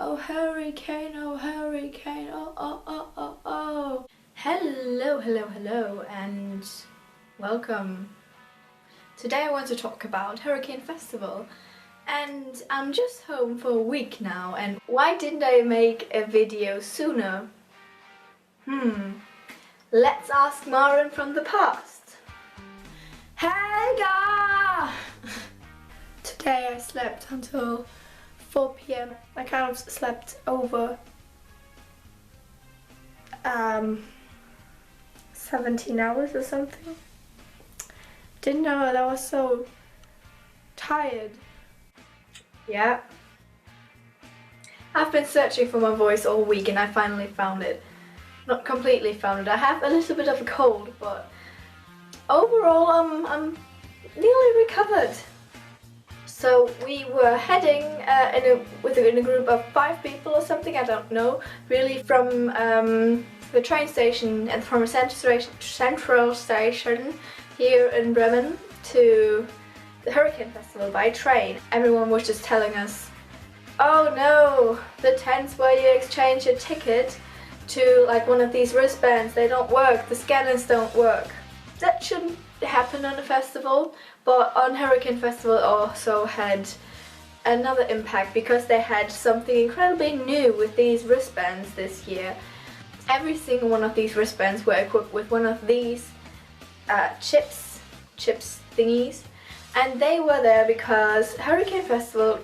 Oh hurricane, oh hurricane, oh oh oh oh oh. Hello, and welcome. Today I want to talk about Hurricane Festival, and I'm just home for a week now, and why didn't I make a video sooner? Let's ask Maren from the past. Helga! Today I slept until 4 p.m. I kind of slept over 17 hours or something. Didn't know that I was so tired. Yeah. I've been searching for my voice all week and I finally found it. Not completely found it. I have a little bit of a cold, but overall I'm nearly recovered. So we were heading in a group of 5 people or something, I don't know, really, from the train station and from a central station here in Bremen to the Hurricane Festival by train. Everyone was just telling us, oh no, the tents where you exchange your ticket to like one of these wristbands, they don't work, the scanners don't work. That shouldn't happen on a festival, but on Hurricane Festival also had another impact because they had something incredibly new with these wristbands this year. Every single one of these wristbands were equipped with one of these chips thingies, and they were there because Hurricane Festival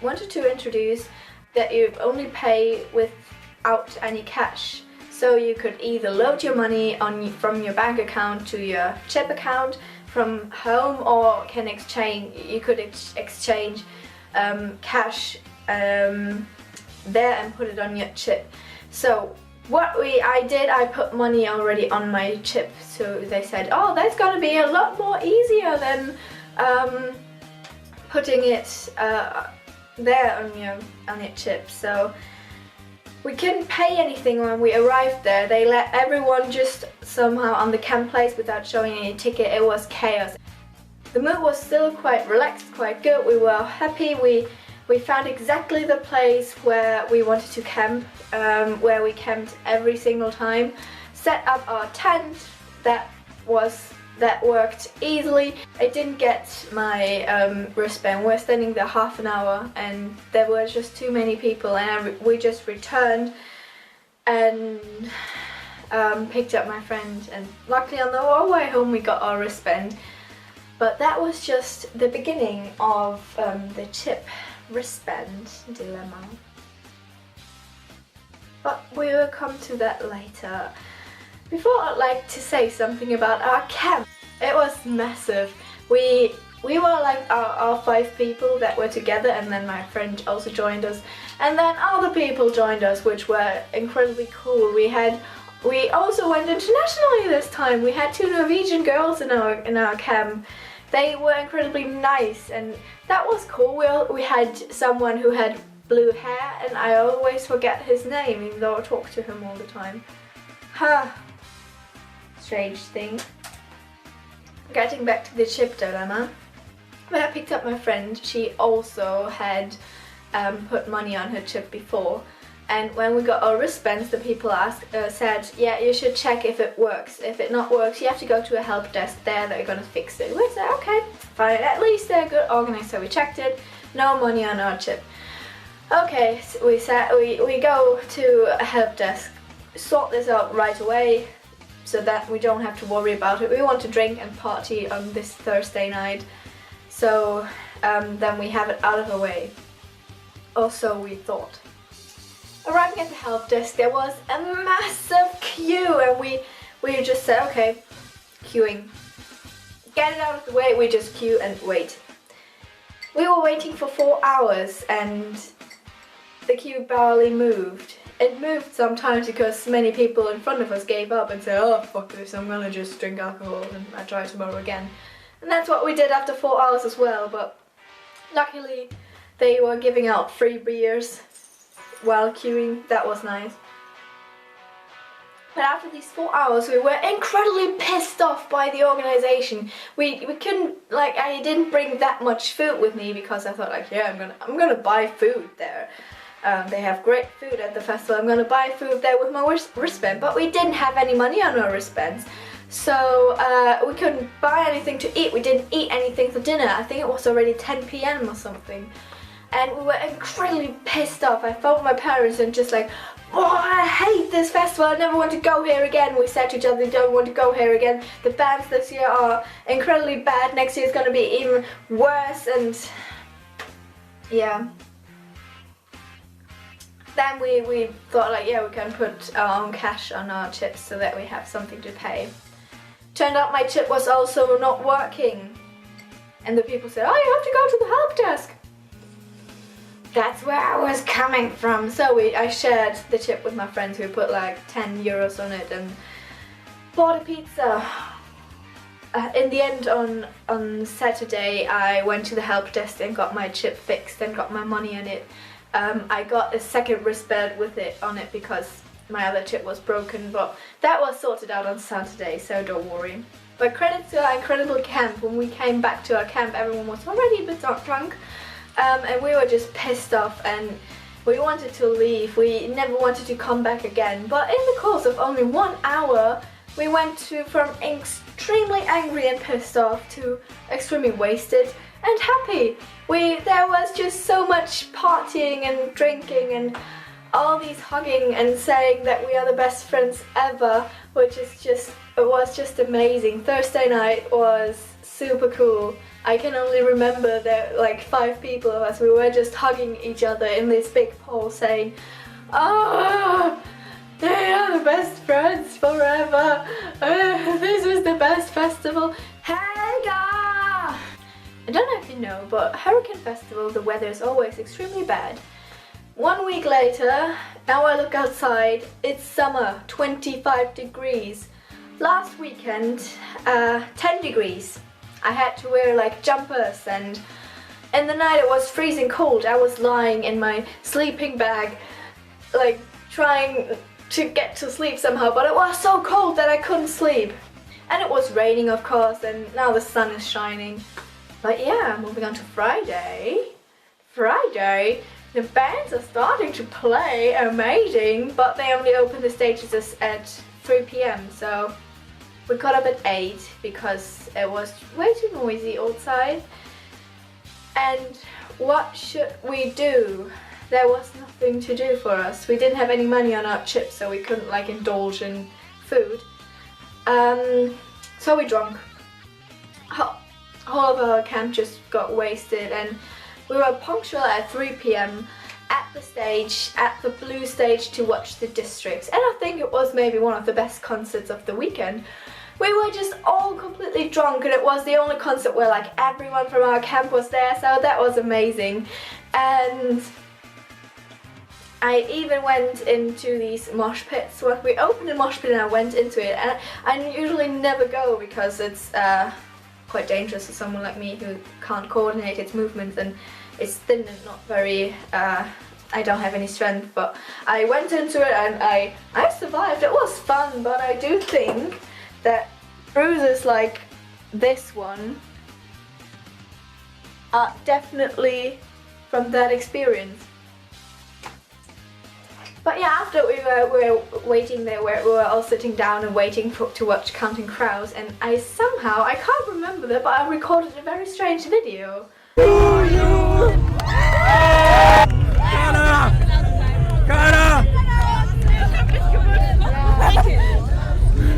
wanted to introduce that you only pay without any cash. So you could either load your money from your bank account to your chip account from home, or you could exchange cash there and put it on your chip. So what I put money already on my chip, so they said, oh, that's gonna be a lot more easier than putting it there on your chip. So we couldn't pay anything when we arrived there. They let everyone just somehow on the camp place without showing any ticket. It was chaos. The mood was still quite relaxed, quite good. We were happy. We found exactly the place where we wanted to camp, where we camped every single time. Set up our tent. That worked easily. I didn't get my wristband. We're standing there half an hour and there were just too many people, and we just returned and picked up my friend, and luckily on the way home we got our wristband. But that was just the beginning of the chip wristband dilemma. But we will come to that later. Before, I'd like to say something about our camp. It was massive. We were like our 5 people that were together, and then my friend also joined us, and then other people joined us, which were incredibly cool. We also went internationally this time. We had 2 Norwegian girls in our camp. They were incredibly nice, and that was cool. We had someone who had blue hair, and I always forget his name, even though I talk to him all the time. Strange thing. Getting back to the chip dilemma, when I picked up my friend, she also had put money on her chip before, and when we got our wristbands, the people said, yeah, you should check if it works. If it not works, you have to go to a help desk there, they're gonna fix it. We said, okay, fine, at least they're good organized. So we checked it, no money on our chip. Okay, so we go to a help desk, sort this out right away, so that we don't have to worry about it. We want to drink and party on this Thursday night, so then we have it out of the way. Also, we thought. Arriving at the help desk, there was a massive queue, and we just said, okay, queuing. Get it out of the way, we just queue and wait. We were waiting for 4 hours and the queue barely moved. It moved sometimes because many people in front of us gave up and said, oh fuck this, I'm gonna just drink alcohol and I'll try tomorrow again. And that's what we did after 4 hours as well, but luckily they were giving out free beers while queuing. That was nice. But after these 4 hours we were incredibly pissed off by the organization. We couldn't, like, I didn't bring that much food with me because I thought, like, yeah, I'm gonna buy food there. They have great food at the festival. I'm gonna buy food there with my wristband, but we didn't have any money on our wristbands. So we couldn't buy anything to eat. We didn't eat anything for dinner. I think it was already 10 p.m. or something. And we were incredibly pissed off. I phoned my parents and just like, oh, I hate this festival. I never want to go here again. We said to each other, we don't want to go here again. The bands this year are incredibly bad. Next year is going to be even worse. And yeah. Then we thought like, yeah, we can put our own cash on our chips so that we have something to pay. Turned out my chip was also not working. And the people said, oh, you have to go to the help desk. That's where I was coming from. So I shared the chip with my friends who put like 10 euros on it and bought a pizza. In the end, on Saturday, I went to the help desk and got my chip fixed and got my money on it. I got a second wristband with it on it because my other chip was broken, but that was sorted out on Saturday, so don't worry. But credit to our incredible camp. When we came back to our camp, everyone was already a bit drunk, and we were just pissed off and we wanted to leave. We never wanted to come back again, but in the course of only 1 hour, we went from extremely angry and pissed off to extremely wasted and happy. There was just so much partying and drinking and all these hugging and saying that we are the best friends ever, which is it was just amazing. Thursday night was super cool. I can only remember that like 5 people of us, we were just hugging each other in this big pole saying, oh, they are the best friends forever. This was the best festival. Helga! I don't know if you know, but Hurricane Festival, the weather is always extremely bad. 1 week later, now I look outside, it's summer, 25 degrees. Last weekend, 10 degrees. I had to wear like jumpers, and in the night it was freezing cold. I was lying in my sleeping bag, like trying to get to sleep somehow, but it was so cold that I couldn't sleep. And it was raining, of course, and now the sun is shining. But yeah, moving on to Friday. The bands are starting to play amazing, but they only open the stages at 3 p.m. So we got up at 8 because it was way too noisy outside. And what should we do? There was nothing to do for us. We didn't have any money on our chips, so we couldn't like indulge in food. So we drank. All of our camp just got wasted, and we were punctual at 3 p.m. at the stage, at the blue stage, to watch the Districts. And I think it was maybe one of the best concerts of the weekend. We were just all completely drunk, and it was the only concert where like everyone from our camp was there, so that was amazing. And I even went into these mosh pits. Well, we opened a mosh pit and I went into it, and I usually never go because it's quite dangerous for someone like me who can't coordinate its movements, and it's thin and not very, I don't have any strength, but I went into it and I survived. It was fun, but I do think that bruises like this one are definitely from that experience. But yeah, after we were waiting there, we were all sitting down and waiting to watch Counting Crows, and I can't remember that, but I recorded a very strange video.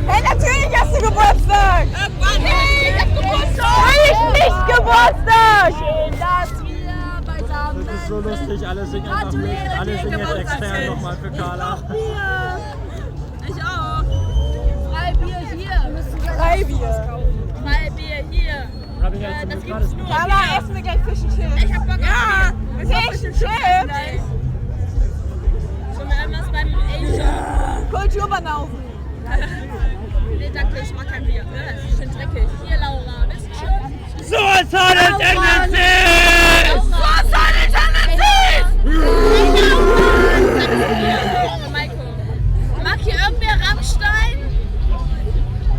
Hey, natürlich hast du Geburtstag! Hey, ich hab Geburtstag! Nein, nicht Geburtstag! Schön, dass wir beisammen. Das ist so lustig, alle singen einfach mit. Alle singen jetzt extern nochmal für Carla. Ich auch. Freibier hier. Freibier. Freibier hier. Das gibt's nur. Carla, essen wir gleich Fish and Chips. Ich hab Bock auf Bier. Fish and Chips. Schon mal irgendwas beim Asian. Kulturbanausen. Nee, danke, ich mag kein Bier. Das ist schön dreckig. Hier, Laura, willst du Chips? Suicide Tendencies! Suicide Tendencies! Mag hier irgendwer Rammstein?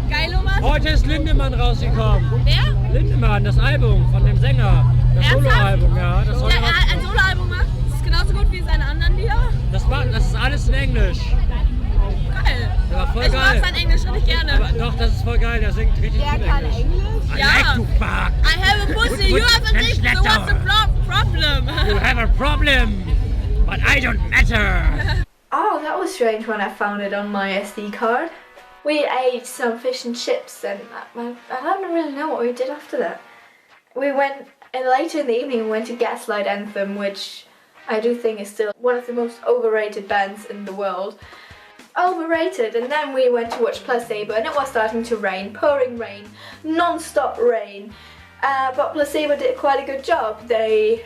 Geilomann? Heute ist Lindemann rausgekommen. Wer? Lindemann, das Album von dem Sänger. Das Soloalbum, ja. Das Der ein Soloalbum macht? Das ist genauso gut wie seine anderen Lieder. Das ist alles in Englisch. Geil. Der war voll Ich geil. mag sein Englisch richtig gerne. Aber doch, das ist voll geil. Der singt richtig gut Englisch. I Ja. like to fuck. I have a pussy, you have a dick, so what's the problem? You have a problem, but I don't matter. Oh, that was strange when I found it on my SD card. We ate some fish and chips and I don't really know what we did after that. We went, and later in the evening we went to Gaslight Anthem, which I do think is still one of the most overrated bands in the world. Overrated. And then we went to watch Placebo and it was starting to rain, pouring rain, non-stop rain. But Placebo did quite a good job. They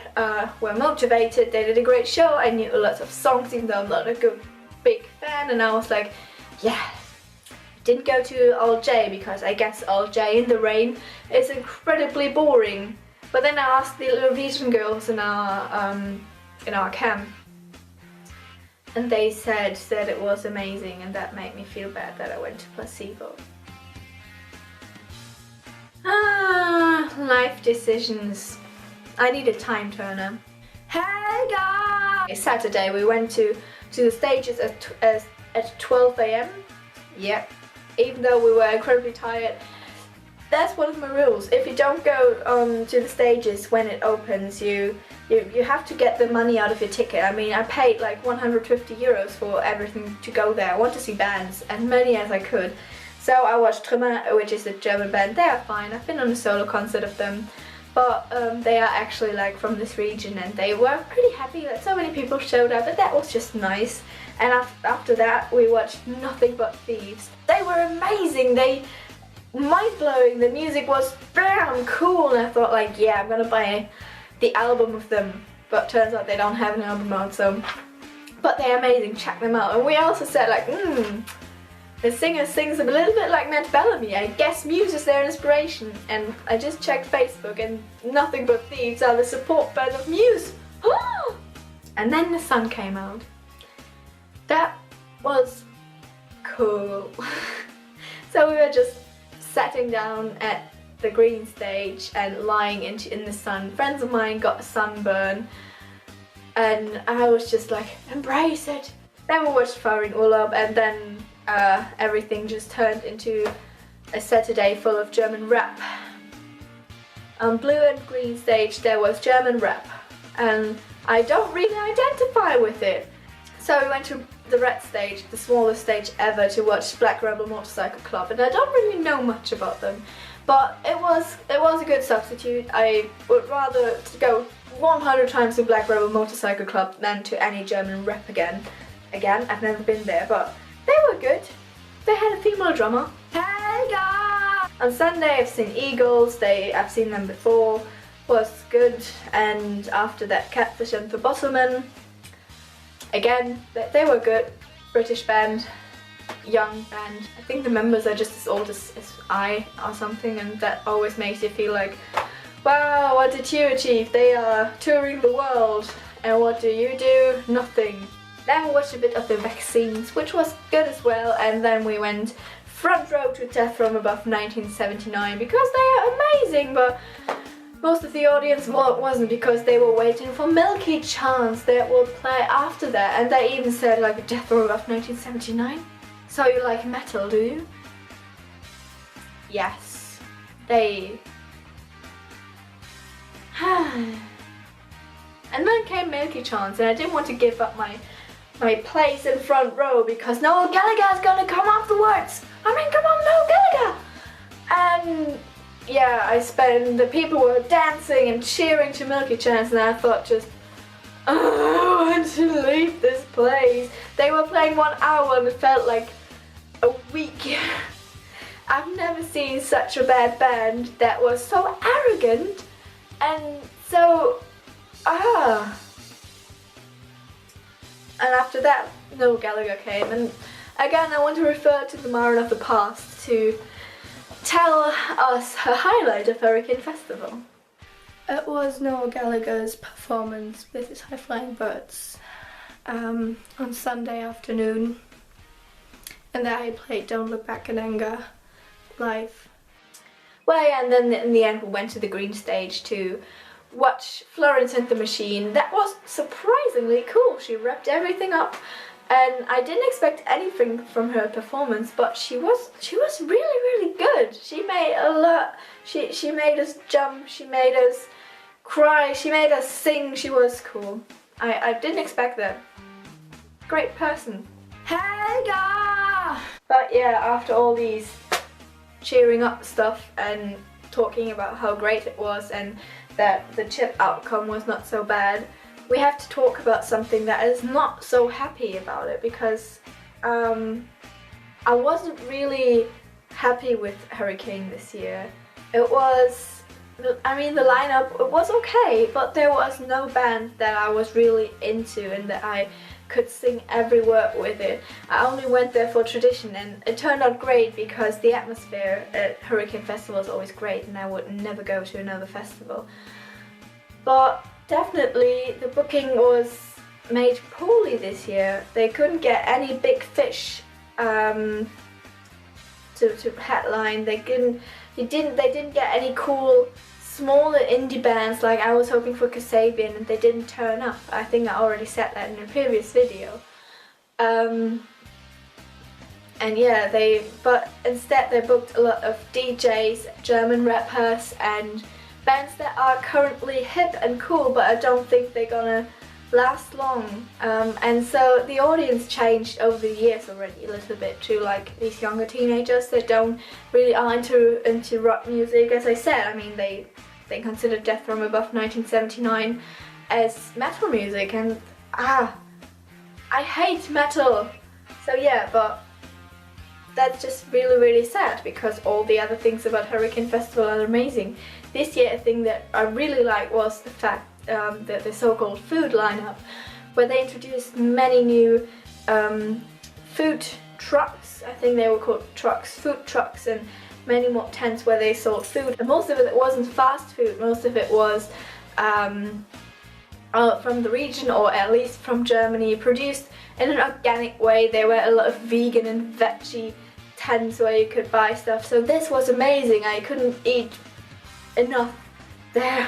were motivated, they did a great show. I knew lots of songs even though I'm not a big fan, and I was like, yeah. Didn't go to All J because I guess All J in the rain is incredibly boring. But then I asked the Norwegian girls in our camp, and they said it was amazing, and that made me feel bad that I went to Placebo. Life decisions. I need a time turner. Hey guys! Saturday we went to the stages at 12 AM. Yep. Even though we were incredibly tired. That's one of my rules. If you don't go to the stages when it opens, you have to get the money out of your ticket. I mean, I paid like 150 euros for everything to go there. I want to see bands, as many as I could. So I watched Trümmer, which is a German band. They are fine. I've been on a solo concert of them. But they are actually like from this region, and they were pretty happy that so many people showed up, and that was just nice. And after that we watched Nothing But Thieves. They were amazing, they mind-blowing, the music was bam, cool, and I thought like, yeah, I'm gonna buy the album of them. But turns out they don't have an album out, so. But they're amazing, check them out. And we also said like, the singer sings a little bit like Matt Bellamy. I guess Muse is their inspiration. And I just checked Facebook and Nothing But Thieves are the support band of Muse. And then the sun came out. That was cool. So we were just sitting down at the green stage and lying in the sun. Friends of mine got a sunburn and I was just like, embrace it. Then we watched Farin Urlaub, and then everything just turned into a Saturday full of German rap. On blue and green stage there was German rap, and I don't really identify with it. So we went to the red stage, the smallest stage ever, to watch Black Rebel Motorcycle Club, and I don't really know much about them, but it was a good substitute. I would rather go 100 times to Black Rebel Motorcycle Club than to any German rap again. I've never been there, but they were good. They had a female drummer. Hey guys! On Sunday I've seen Eagles, I've seen them before, was good, and after that Catfish and the Bosselman. Again, they were good. British band, young band. I think the members are just as old as I or something, and that always makes you feel like, wow, what did you achieve? They are touring the world, and what do? Nothing. Then we watched a bit of the Vaccines, which was good as well, and then we went front row to Death from Above 1979 because they are amazing, but most of the audience wasn't, because they were waiting for Milky Chance that will play after that, and they even said like Death from Above 1979. So you like metal, do you? Yes. They... And then came Milky Chance, and I didn't want to give up my place in front row because Noel Gallagher's gonna come afterwards. I mean, come on, Noel Gallagher! And yeah, the people were dancing and cheering to Milky Chance, and I thought just, oh, I want to leave this place. They were playing 1 hour and it felt like a week. I've never seen such a bad band that was so arrogant and so, And after that, Noel Gallagher came, and again I want to refer to the Marin of the Past to tell us her highlight of Hurricane Festival. It was Noel Gallagher's performance with his High Flying Birds on Sunday afternoon, and there he played Don't Look Back in Anger live. Well, yeah, and then in the end we went to the green stage to watch Florence and the Machine. That was surprisingly cool. She wrapped everything up, and I didn't expect anything from her performance, but she was really good. She made a lot. She made us jump, she made us cry, she made us sing. She was cool. I didn't expect that. Great person. Helga! But yeah, after all these cheering up stuff and talking about how great it was and that the chip outcome was not so bad, we have to talk about something that is not so happy about it, because I wasn't really happy with Hurricane this year. It was, I mean, the lineup, it was okay, but there was no band that I was really into and that I could sing every word with it. I only went there for tradition, and it turned out great because the atmosphere at Hurricane Festival is always great, and I would never go to another festival. But definitely the booking was made poorly this year. They couldn't get any big fish to headline. They didn't get any cool smaller indie bands like I was hoping for Kasabian, and they didn't turn up. I think I already said that in a previous video. And yeah, but instead they booked a lot of DJs, German rappers, and bands that are currently hip and cool, but I don't think they're gonna last long. And so the audience changed over the years already a little bit to like these younger teenagers that don't really are into rock music. As I said, I mean, they consider Death from Above 1979 as metal music, and I hate metal. So yeah, but that's just really sad, because all the other things about Hurricane Festival are amazing. This year, a thing that I really liked was the fact that the so-called food lineup, where they introduced many new food trucks. I think they were called trucks, food trucks, and many more tents where they sold food. And most of it wasn't fast food. Most of it was from the region, or at least from Germany, produced in an organic way. There were a lot of vegan and veggie tents where you could buy stuff. So this was amazing. I couldn't eat enough there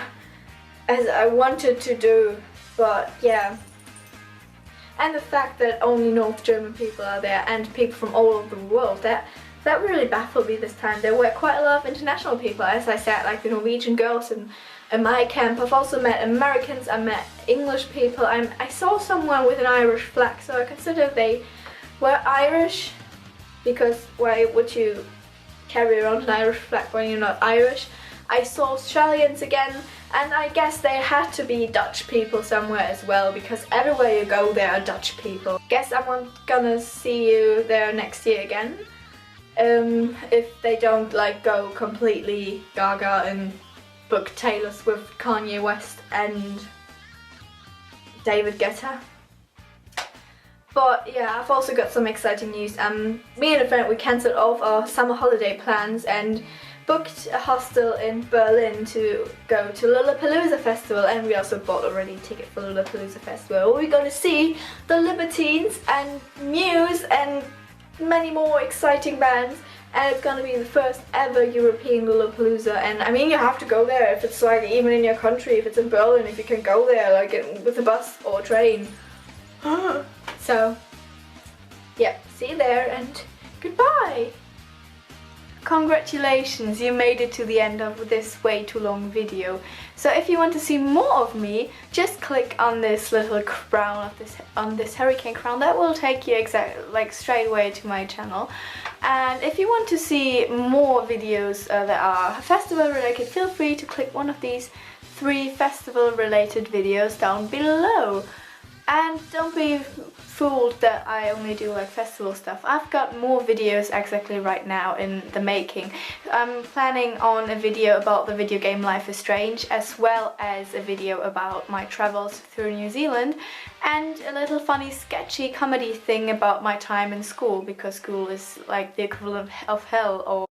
as I wanted to do, but yeah. And the fact that only North German people are there and people from all over the world, that really baffled me this time. There were quite a lot of international people, as I said, like the Norwegian girls in my camp. I've also met Americans, I met English people, I saw someone with an Irish flag, so I consider they were Irish, because why would you carry around an Irish flag when you're not Irish? I saw Australians again, and I guess there had to be Dutch people somewhere as well, because everywhere you go there are Dutch people. Guess I'm gonna see you there next year again, if they don't like go completely gaga and book Taylor Swift, Kanye West and David Guetta. But yeah, I've also got some exciting news. Me and a friend, we cancelled all of our summer holiday plans and booked a hostel in Berlin to go to Lollapalooza Festival, and we also bought already a ticket for Lollapalooza Festival. We're going to see the Libertines and Muse and many more exciting bands, and it's going to be the first ever European Lollapalooza. And I mean, you have to go there if it's like even in your country, if it's in Berlin, if you can go there like with a bus or a train. So yeah, see you there and goodbye! Congratulations, you made it to the end of this way too long video. So if you want to see more of me, just click on this little crown on this hurricane crown. That will take you straight away to my channel. And if you want to see more videos that are festival related, feel free to click one of these 3 festival related videos down below. And don't be fooled that I only do like festival stuff. I've got more videos exactly right now in the making. I'm planning on a video about the video game Life is Strange, as well as a video about my travels through New Zealand, and a little funny sketchy comedy thing about my time in school, because school is like the equivalent of hell, or